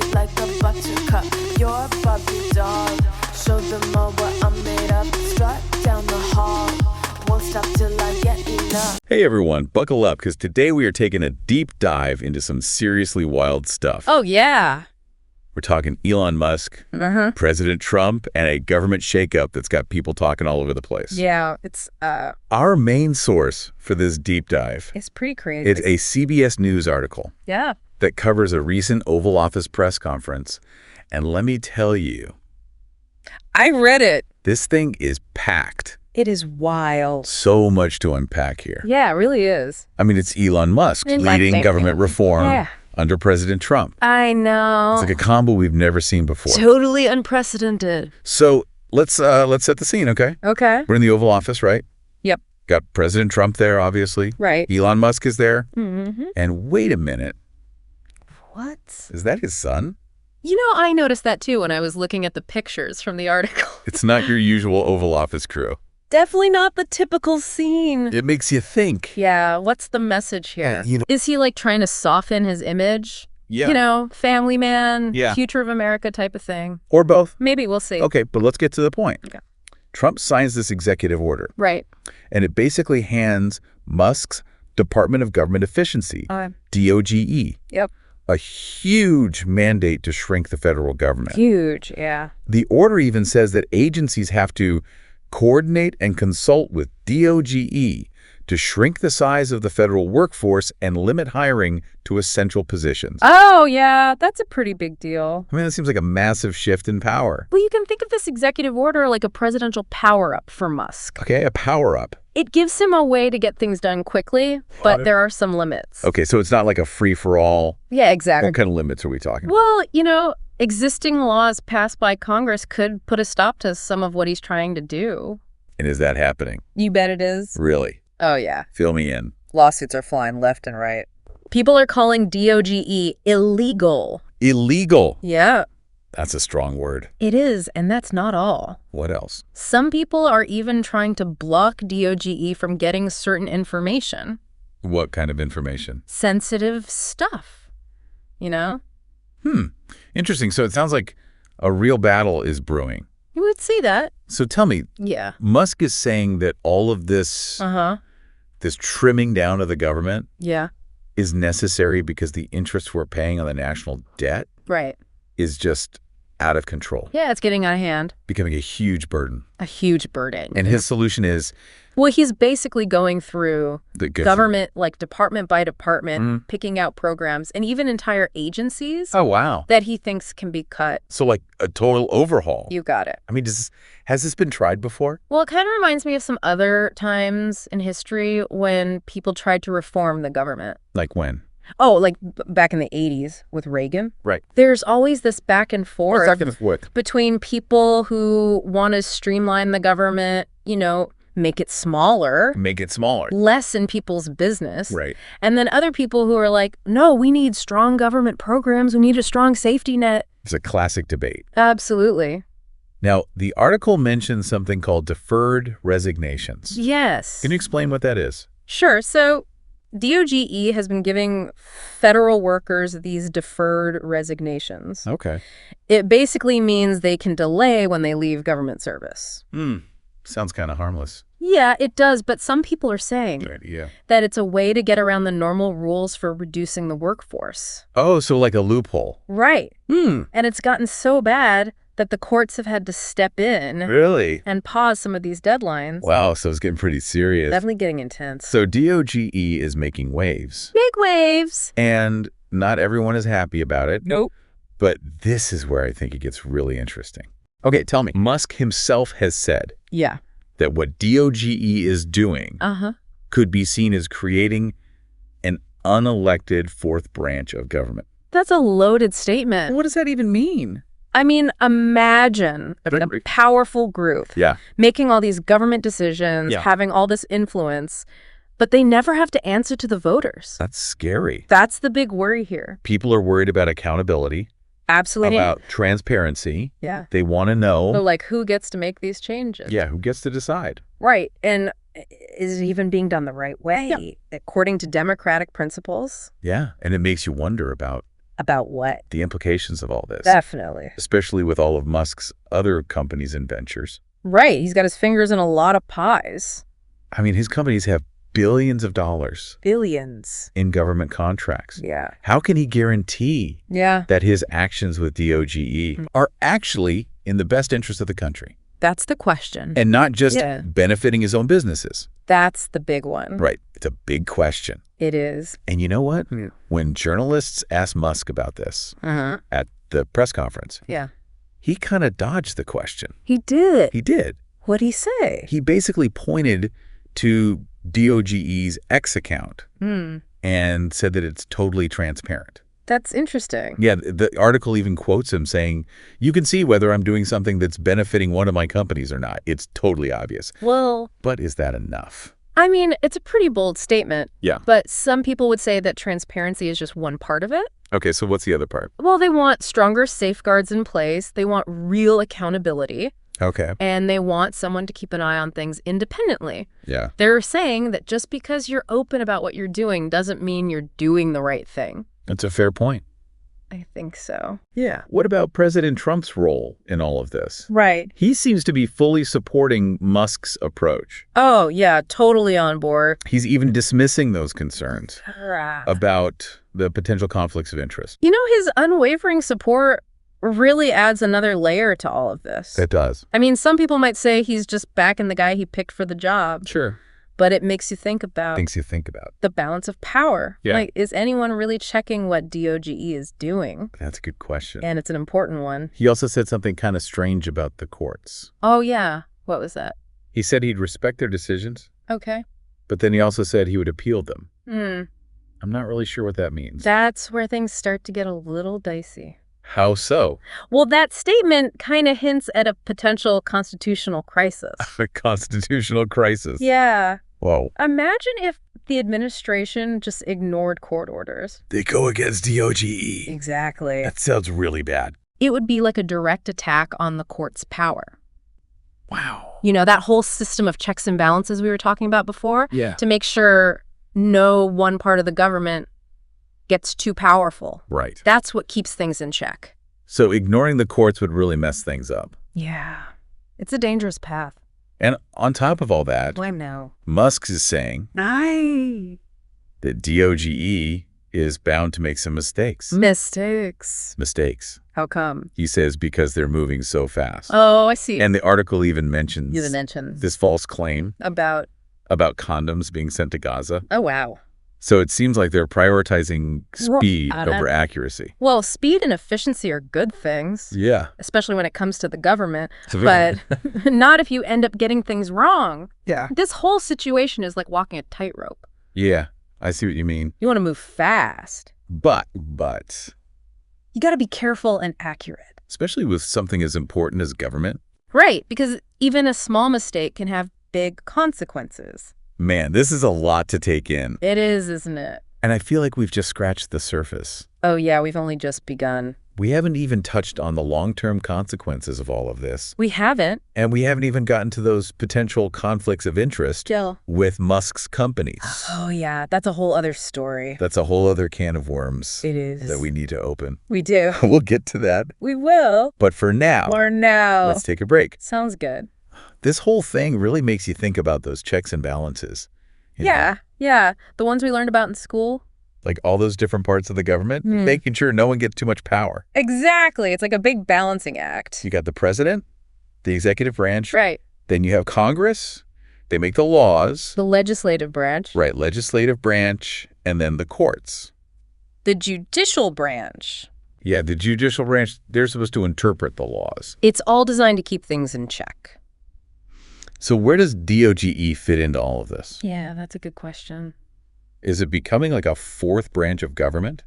sweet like a buttercup. You're a Barbie doll. Show them all what I'm made of. Strut down the hall. Won't stop till I get enough. Hey everyone, buckle up because today we are taking a deep dive into some seriously wild stuff. Oh, yeah. We're talking Elon Musk, President Trump, and a government shakeup that's got people talking all over the place. Yeah, it's Our main source for this deep dive, it's pretty crazy. it's a CBS News article Yeah. that covers a recent Oval Office press conference. And let me tell you, I read it. this thing is packed. It is wild. So much to unpack here. Yeah, it really is. I mean, it's Elon Musk leading government reform under President Trump. I know. It's like a combo we've never seen before. Totally unprecedented. So let's set the scene, okay? Okay. We're in the Oval Office, right? Yep. Got President Trump there, obviously. Right. Elon Musk is there. Mm-hmm. And wait a minute. What? Is that his son? You know, I noticed that too when I was looking at the pictures from the article. It's not your usual Oval Office crew. Definitely not the typical scene. It makes you think. Yeah, what's the message here? You know- Is he like trying to soften his image? Yeah. You know, family man, Yeah. future of America type of thing. Or both. Maybe, we'll see. Okay, but let's get to the point. Okay. Trump signs this executive order, Right. and it basically hands Musk's Department of Government Efficiency, DOGE, Yep. a huge mandate to shrink the federal government. Huge, yeah. The order even says that agencies have to coordinate and consult with DOGE to shrink the size of the federal workforce and limit hiring to essential positions. Oh, yeah, that's a pretty big deal. I mean, that seems like a massive shift in power. Well, you can think of this executive order like a presidential power-up for Musk. Okay, a power-up. It gives him a way to get things done quickly, but there are some limits. Okay, so it's not like a free-for-all. Yeah, exactly. What kind of limits are we talking about? Well, you know, existing laws passed by Congress could put a stop to some of what he's trying to do. And is that happening? You bet it is. Really? Oh, yeah. Fill me in. Lawsuits are flying left and right. People are calling DOGE illegal. Illegal. Yeah, That's a strong word. it is, and that's not all. What else? Some people are even trying to block DOGE from getting certain information. What kind of information? Sensitive stuff, you know? Interesting. So it sounds like a real battle is brewing. You would see that. So tell me, Yeah. Musk is saying that all of this this trimming down of the government Yeah. is necessary because the interest we're paying on the national debt Right. is just out of control, Yeah, it's getting out of hand. becoming a huge burden. A huge burden. And his solution is Well, he's basically going through the government, like department by department, picking out programs and even entire agencies Oh, wow. that he thinks can be cut. So like a total overhaul. You got it. I mean, has this been tried before? Well, it kind of reminds me of some other times in history when people tried to reform the government. Like when? Oh, like back in the 80s with Reagan. Right. There's always this back and forth What? between people who want to streamline the government, you know, make it smaller, Make it smaller. lessen people's business. Right. And then other people who are like, no, we need strong government programs. We need a strong safety net. It's a classic debate. Absolutely. Now, the article mentions something called deferred resignations. Yes. Can you explain what that is? Sure. So DOGE has been giving federal workers these deferred resignations. Okay. It basically means they can delay when they leave government service. Sounds kind of harmless. Yeah, it does. But some people are saying Good idea. that it's a way to get around the normal rules for reducing the workforce. Oh, so like a loophole. Right. And it's gotten so bad that the courts have had to step in Really? and pause some of these deadlines. Wow, so it's getting pretty serious. Definitely getting intense. So DOGE is making waves, Big waves. and not everyone is happy about it. Nope. But this is where I think it gets really interesting. Okay, tell me. Musk himself has said Yeah. that what DOGE is doing could be seen as creating an unelected fourth branch of government. That's a loaded statement. What does that even mean? I mean, imagine a powerful group making all these government decisions, having all this influence, but they never have to answer to the voters. That's scary. That's the big worry here. People are worried about accountability, Absolutely. about transparency. Yeah. They want to know. So, like, who gets to make these changes? Yeah, who gets to decide? Right. And is it even being done the right way? According to democratic principles? Yeah, and it makes you wonder about About what? The implications of all this. Definitely. Especially with all of Musk's other companies and ventures. Right. He's got his fingers in a lot of pies. I mean, his companies have billions of dollars. Billions. In government contracts. Yeah. How can he guarantee that his actions with DOGE are actually in the best interest of the country? That's the question. And not just benefiting his own businesses. That's the big one. Right. It's a big question. It is. And you know what? When journalists asked Musk about this at the press conference, he kind of dodged the question. He did. He did. What'd he say? He basically pointed to DOGE's X account and said that it's totally transparent. That's interesting. Yeah, the article even quotes him saying, you can see whether I'm doing something that's benefiting one of my companies or not. It's totally obvious. Well, but is that enough? I mean, it's a pretty bold statement. Yeah. But some people would say that transparency is just one part of it. Okay, so what's the other part? Well, they want stronger safeguards in place. They want real accountability. Okay. And they want someone to keep an eye on things independently. Yeah. They're saying that just because you're open about what you're doing doesn't mean you're doing the right thing. That's a fair point. I think so. Yeah. What about President Trump's role in all of this? Right. He seems to be fully supporting Musk's approach. Oh, yeah, totally on board. He's even dismissing those concerns about the potential conflicts of interest. You know, his unwavering support really adds another layer to all of this. It does. I mean, some people might say he's just backing the guy he picked for the job. Sure. But it makes you think about the balance of power. Yeah. Like, is anyone really checking what DOGE is doing? That's a good question. And it's an important one. He also said something kind of strange about the courts. Oh, yeah. What was that? He said he'd respect their decisions. Okay. But then he also said he would appeal them. Hmm. I'm not really sure what that means. That's where things start to get a little dicey. How so? Well, that statement kind of hints at a potential constitutional crisis. A constitutional crisis? Yeah. Whoa. Imagine if the administration just ignored court orders. They go against DOGE. Exactly. That sounds really bad. It would be like a direct attack on the court's power. Wow. You know, that whole system of checks and balances we were talking about before? Yeah. To make sure no one part of the government gets too powerful. Right. That's what keeps things in check. So ignoring the courts would really mess things up. Yeah. It's a dangerous path. And on top of all that, I know. Musk is saying that DOGE is bound to make some mistakes. Mistakes. How come? He says because they're moving so fast. Oh, I see. And the article even mentions mentions this false claim about condoms being sent to Gaza. Oh, wow. So it seems like they're prioritizing speed over accuracy. Well, speed and efficiency are good things. Yeah. Especially when it comes to the government. But not if you end up getting things wrong. Yeah. This whole situation is like walking a tightrope. Yeah, I see what you mean. You want to move fast. But you got to be careful and accurate. Especially with something as important as government. Right, because even a small mistake can have big consequences. Man, this is a lot to take in. It is, isn't it? And I feel like we've just scratched the surface. Oh, yeah, we've only just begun. We haven't even touched on the long-term consequences of all of this. We haven't. And we haven't even gotten to those potential conflicts of interest with Musk's companies. Oh, yeah, that's a whole other story. That's a whole other can of worms. It is. That we need to open. We do. We'll get to that. We will. But for now, let's take a break. Sounds good. This whole thing really makes you think about those checks and balances. Yeah. The ones we learned about in school. Like all those different parts of the government, making sure no one gets too much power. Exactly. It's like a big balancing act. You got the president, the executive branch. Right. Then you have Congress. They make the laws. The legislative branch. Right. Legislative branch. And then the courts. The judicial branch. Yeah, the judicial branch, they're supposed to interpret the laws. It's all designed to keep things in check. So where does DOGE fit into all of this? Yeah, that's a good question. Is it becoming like a fourth branch of government?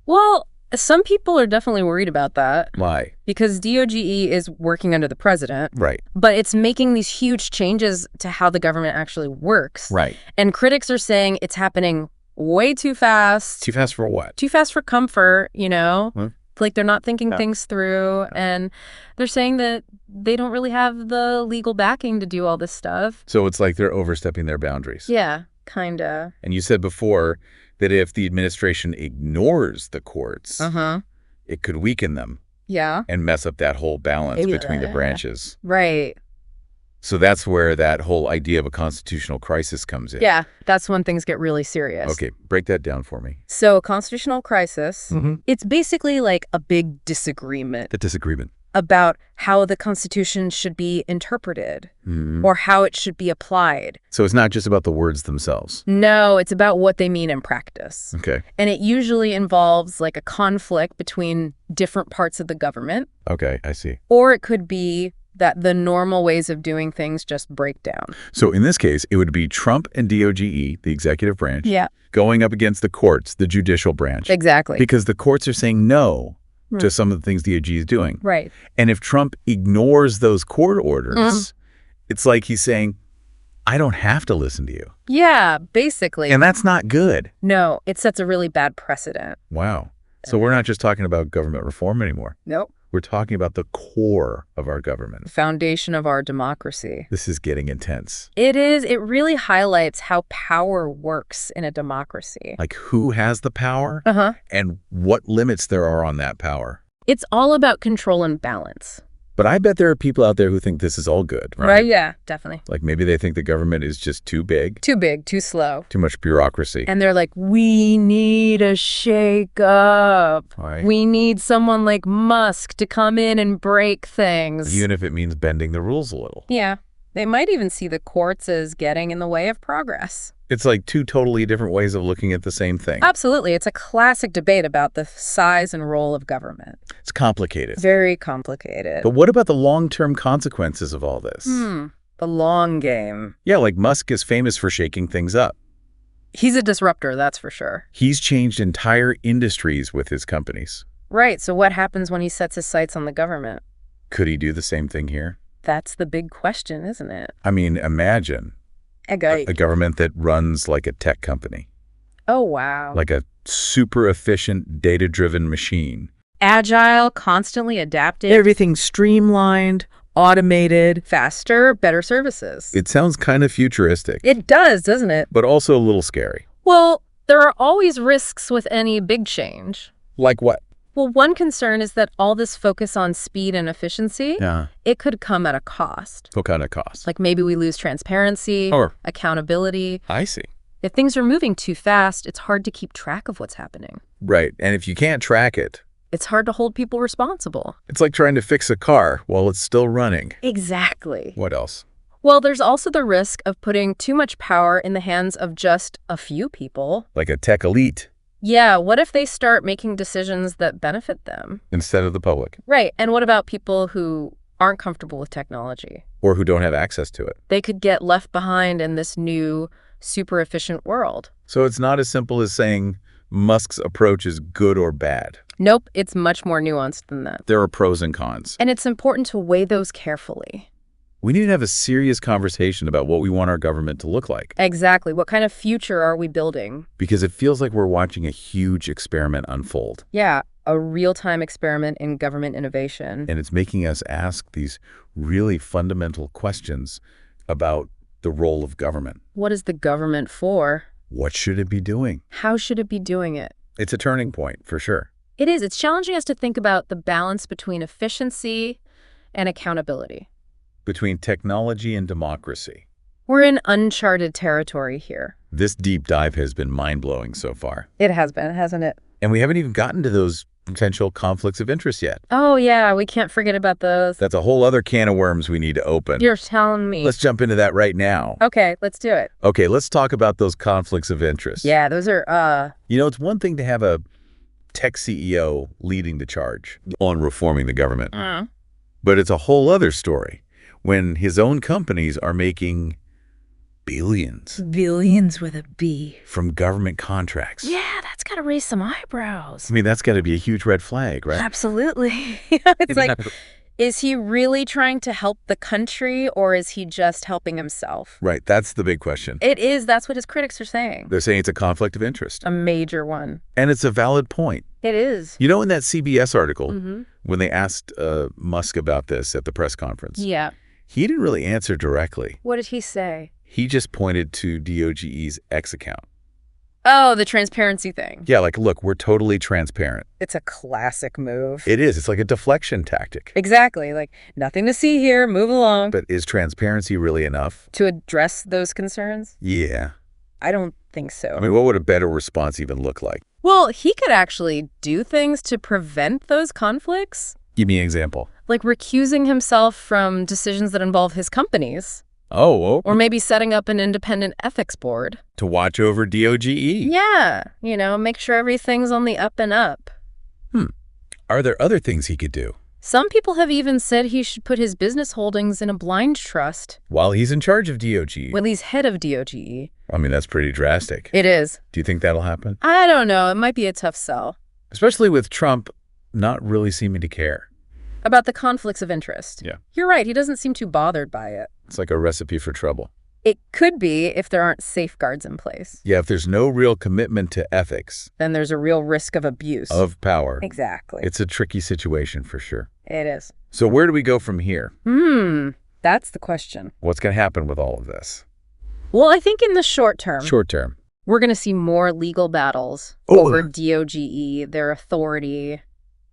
Well, some people are definitely worried about that. Why? Because DOGE is working under the president. Right. But it's making these huge changes to how the government actually works. Right. And critics are saying it's happening way too fast. Too fast for what? Too fast for comfort, you know? Huh? Like they're not thinking things through. And they're saying that they don't really have the legal backing to do all this stuff. So it's like they're overstepping their boundaries. Yeah, kind of. And you said before that if the administration ignores the courts, it could weaken them. Yeah. And mess up that whole balance between the branches. Right. So that's where that whole idea of a constitutional crisis comes in. Yeah, that's when things get really serious. Okay, break that down for me. So constitutional crisis, it's basically like a big disagreement. The disagreement. About how the Constitution should be interpreted or how it should be applied. So it's not just about the words themselves. No, it's about what they mean in practice. Okay. And it usually involves like a conflict between different parts of the government. Okay, I see. Or it could be that the normal ways of doing things just break down. So in this case, it would be Trump and DOGE, the executive branch, going up against the courts, the judicial branch. Exactly. Because the courts are saying no to some of the things DOGE is doing. Right. And if Trump ignores those court orders, it's like he's saying, I don't have to listen to you. Yeah, basically. And that's not good. No, it sets a really bad precedent. Wow. So we're not just talking about government reform anymore. Nope. We're talking about the core of our government. The foundation of our democracy. This is getting intense. It is. It really highlights how power works in a democracy. Like who has the power and what limits there are on that power. It's all about control and balance. But I bet there are people out there who think this is all good, right? Right, yeah, definitely. Like maybe they think the government is just too big. Too big, too slow. Too much bureaucracy. And they're like, we need a shake-up. Right. We need someone like Musk to come in and break things. Even if it means bending the rules a little. Yeah. They might even see the courts as getting in the way of progress. It's like two totally different ways of looking at the same thing. Absolutely. It's a classic debate about the size and role of government. It's complicated. Very complicated. But what about the long-term consequences of all this? The long game. Yeah, like Musk is famous for shaking things up. He's a disruptor, that's for sure. He's changed entire industries with his companies. Right. So what happens when he sets his sights on the government? Could he do the same thing here? That's the big question, isn't it? I mean, imagine a government that runs like a tech company. Oh, wow. Like a super efficient, data-driven machine. Agile, constantly adapted. Everything streamlined, automated. Faster, better services. It sounds kind of futuristic. It does, doesn't it? But also a little scary. Well, there are always risks with any big change. Like what? Well, one concern is that all this focus on speed and efficiency, it could come at a cost. What kind of cost? Like maybe we lose transparency, accountability. I see. If things are moving too fast, it's hard to keep track of what's happening. Right. And if you can't track it, it's hard to hold people responsible. It's like trying to fix a car while it's still running. Exactly. What else? Well, there's also the risk of putting too much power in the hands of just a few people. Like a tech elite. Yeah, what if they start making decisions that benefit them? Instead of the public. Right, and what about people who aren't comfortable with technology? Or who don't have access to it. They could get left behind in this new, super efficient world. So it's not as simple as saying Musk's approach is good or bad. Nope, it's much more nuanced than that. There are pros and cons. And it's important to weigh those carefully. We need to have a serious conversation about what we want our government to look like. Exactly. What kind of future are we building? Because it feels like we're watching a huge experiment unfold. Yeah, a real-time experiment in government innovation. And it's making us ask these really fundamental questions about the role of government. What is the government for? What should it be doing? How should it be doing it? It's a turning point, for sure. It is. It's challenging us to think about the balance between efficiency and accountability. Between technology and democracy. We're in uncharted territory here. This deep dive has been mind-blowing so far. It has been, hasn't it? And we haven't even gotten to those potential conflicts of interest yet. Oh, yeah, we can't forget about those. That's a whole other can of worms we need to open. You're telling me. Let's jump into that right now. Okay, let's do it. Okay, let's talk about those conflicts of interest. Yeah, those are, You know, it's one thing to have a tech CEO leading the charge on reforming the government. But it's a whole other story when his own companies are making billions. Billions with a B. From government contracts. Yeah, that's got to raise some eyebrows. I mean, that's got to be a huge red flag, right? Absolutely. It's like, is he really trying to help the country or is he just helping himself? Right, that's the big question. It is. That's what his critics are saying. They're saying it's a conflict of interest. A major one. And it's a valid point. It is. You know, in that CBS article, when they asked Musk about this at the press conference, he didn't really answer directly. What did he say? He just pointed to DOGE's X account. Oh, the transparency thing. Yeah, like, look, we're totally transparent. It's a classic move. It is. It's like a deflection tactic. Exactly. Like, nothing to see here, move along. But is transparency really enough? To address those concerns? Yeah. I don't think so. I mean, what would a better response even look like? Well, he could actually do things to prevent those conflicts. Give me an example. Like recusing himself from decisions that involve his companies. Oh. Or maybe setting up an independent ethics board. To watch over DOGE. Yeah. Make sure everything's on the up and up. Are there other things he could do? Some people have even said he should put his business holdings in a blind trust. While he's in charge of DOGE. When he's head of DOGE. I mean, that's pretty drastic. It is. Do you think that'll happen? I don't know. It might be a tough sell. Especially with Trump not really seeming to care. About the conflicts of interest. Yeah. You're right. He doesn't seem too bothered by it. It's like a recipe for trouble. It could be if there aren't safeguards in place. Yeah, if there's no real commitment to ethics. Then there's a real risk of abuse. Of power. Exactly. It's a tricky situation for sure. It is. So where do we go from here? That's the question. What's going to happen with all of this? Well, I think in the short term, We're going to see more legal battles over DOGE, their authority,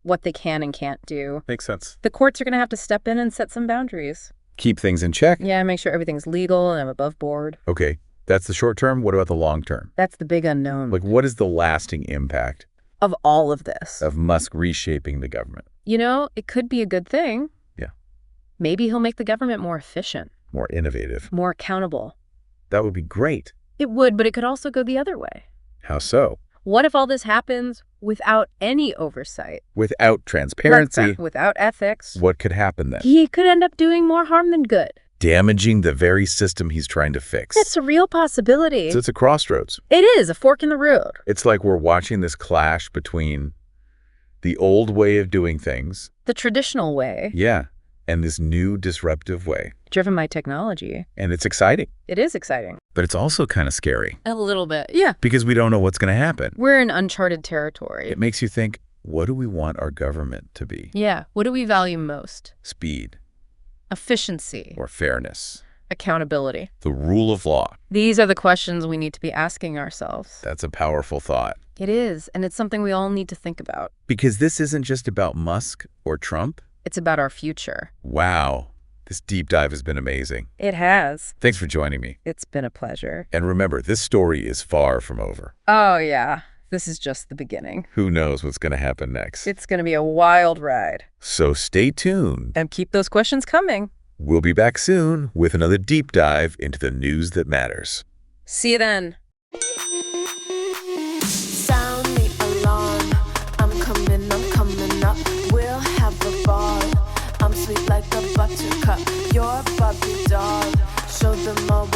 what they can and can't do. Makes sense. The courts are going to have to step in and set some boundaries. Keep things in check. Yeah, make sure everything's legal and above board. Okay, that's the short term. What about the long term? That's the big unknown. Like, what is the lasting impact of all of this? of Musk reshaping the government? It could be a good thing. Yeah. Maybe he'll make the government more efficient. More innovative. More accountable. That would be great. It would, but it could also go the other way. How so? What if all this happens without any oversight? Without transparency. Without ethics. What could happen then? He could end up doing more harm than good. Damaging the very system he's trying to fix. It's a real possibility. So it's a crossroads. It is a fork in the road. It's like we're watching this clash between the old way of doing things. The traditional way. Yeah. And this new disruptive way. Driven by technology. And it's exciting. It is exciting. But it's also kind of scary. A little bit, yeah. Because we don't know what's going to happen. We're in uncharted territory. It makes you think, what do we want our government to be? Yeah. What do we value most? Speed. Efficiency. Or fairness. Accountability. The rule of law. These are the questions we need to be asking ourselves. That's a powerful thought. It is, and it's something we all need to think about. Because this isn't just about Musk or Trump. It's about our future. Wow. This deep dive has been amazing. It has. Thanks for joining me. It's been a pleasure. And remember, this story is far from over. Oh, yeah. This is just the beginning. Who knows what's going to happen next? It's going to be a wild ride. So stay tuned. And keep those questions coming. We'll be back soon with another deep dive into the news that matters. See you then. Sound the alarm. I'm coming up. We'll have a ball. I'm sweet like a buttercup. You're a Barbie doll. Show them all